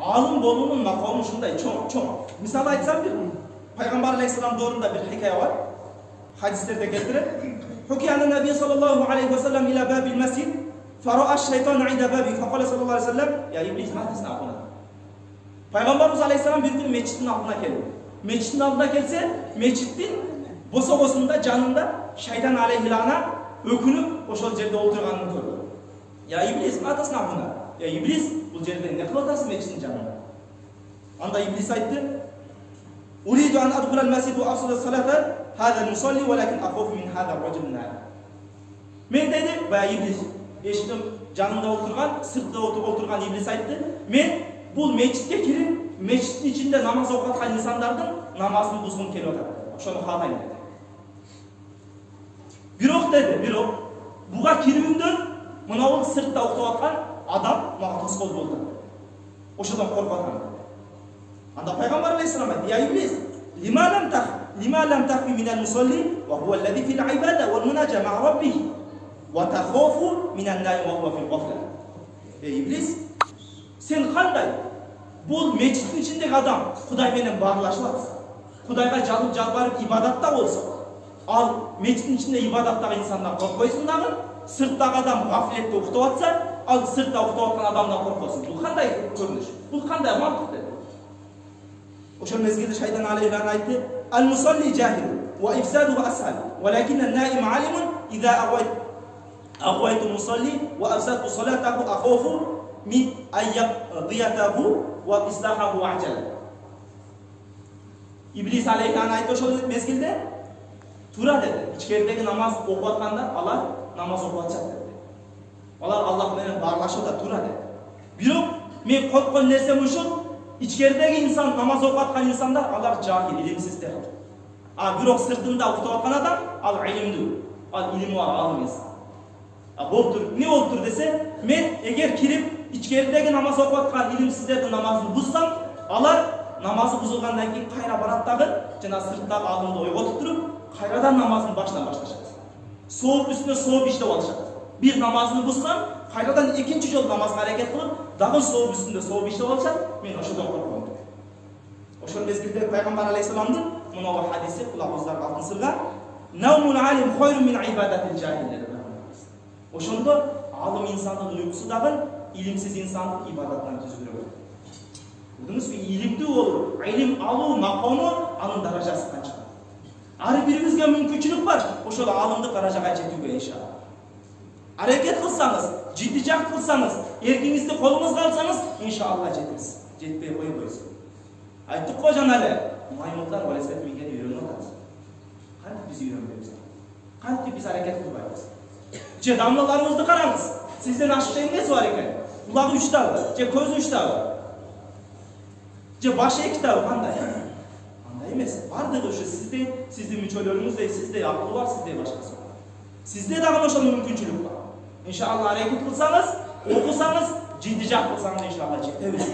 алым болуунун макамы ушундай чоң. Мисалы айтсам, бир пайгамбар алейхиссалам дорунда бир хикая бар. Хадистерде келтирет. Хукия ан-наби саллаллаху алейхи ва саллям ила бабил масjid, фара'a ash-shaytanu 'inda babi, faqala sallallahu aleyhi ve sellem, ya iblis ma tasna'una. Пайгамбарыбыз алейхиссалам бир күн мечиттин алдына келди. Мечиттин алдына келсе, мечиттин босогосунда жанында шайтан алейхилана өкүнүп ошол жерде олтурганын көрдү. Ya iblis ma tasna'una. Ya iblis, бул жерде эмне кылып атасың мечиттин жанында? Анда iblis айтты: "Уриду ан адхула al-masjid wa afsala as-salata, hada al-musalli walakin akhafu min hada ar-rajul an-nar." Мен деди, бая iblis, эшиктин жанында олтурган, сыртта олтурган iblis айтты: "Мен бул мечитке кирип, мечиттин ичинде намаз окуп аткан инсандардын намазын бузгум келип атат. Ошону каалайм" деди. Бирок буга кирүүмдөн мынау сыртта окуп аткан адам мага тоскоол болду. Ошодон коркуп атам. Анда пайгамбар алейхиссалам айтты: "Я iblis, lima lam takhfi min al-musalli wa huwa alladhi fi al-ibada wal munaja ma'a rabbih wa takhafu min an-naim wa huwa fi al-ghafla." Iblis, sen кандай бул мечиттин ичиндеги адам Кудай менен баарлашып атса, Кудайга жалбарып ибадатта болсо, ал мечиттин ичинде ибадаттагы инсандан коркпойсуң дагы, сырттагы адам гафлетте уктап атса, ал сыртта уктап аткан адамдан коркосуң. Бул кандай көрүнүш? Бул кандай мантык деди. Ошол мезгилде шайтан алейхи айтты: "Al-musalli jahil wa ifsaduhu ashal, walakin an-naim 'alimun idha aghwaytu al-musalli wa afsadtu salatahu akhafu min ayyadiyatahu wa islahahu ajala." Iblis алейхи айтты ошол мезгилде: "Тура" деди. Ичкеридеги намаз окуп аткандар алар намаз окуп атышат деди. Алар Аллах менен баарлашууда тура деди. Бирок мен корккон нерсем ушул: ичкеридеги инсан, намаз окуп аткан инсандар алар жахил, илимсиздер. Бирок сыртында окутуп аткан адам ал илимдүү, ал илими бар алым инсан. Болуптур, эмне болуптур десе, мен эгер кирип ичкеридеги намаз окуп аткан илимсиздердин намазын бузсам, алар намазы бузулгандан кийин кайра барат дагы жана сырттагы алымды ойготуп туруп, кайрадан намазын башынан башташат. Сооп үстүнө сооп иштеп алышат. Бир намазын бузсам, кайрадан экинчи жолу намазга аракет кылып, дагы сооп үстүндө сооп иштеп алышат. Мен ошодон корком. Ошол мезгилде пайгамбар алейхиссаламдын мынау хадиси кулагыбыздарга алтын сырга: "Наумун алим хойрун мин ибадатил жахил" деди. Ошондо алым инсандын уйкусу дагы илимсиз инсандын ибадатынан түзүлөт. Көрдүңүзбү, илимдүү болуп, илим алуу макамы анын даражасы канча. Ар бирибизге мүмкүнчүлүк бар ошол алымдык даражага жетүүгө иншалла. Аракет кылсаңыз, жиддижак кылсаңыз, эркиңизди колуңузга алсаңыз, иншалла жетесиз. Жетпей койбойсуз. Айттык го жана эле, маймундар валесет миген үйрөнүп атат. Кантип биз үйрөнбөйбүз? Кантип биз аракет кылбайбыз? Же дамлаларыбызды караңыз. Сизден ашыкча эмнеси бар экен? Кулагы 3 табы, же көзү 3 табы? Же башы 2 табы кандай? Андай эмес. Бардыгы ушу сиздин мүчөлөрүңүздөй, сиздей акыл бар, сиздей башкасы. Сизде дагы ошол мүмкүнчүлүк бар. Иншалла аракет кылсаңыз, окусаңыз, жиддижак кылсаңыз иншалла жетебиз.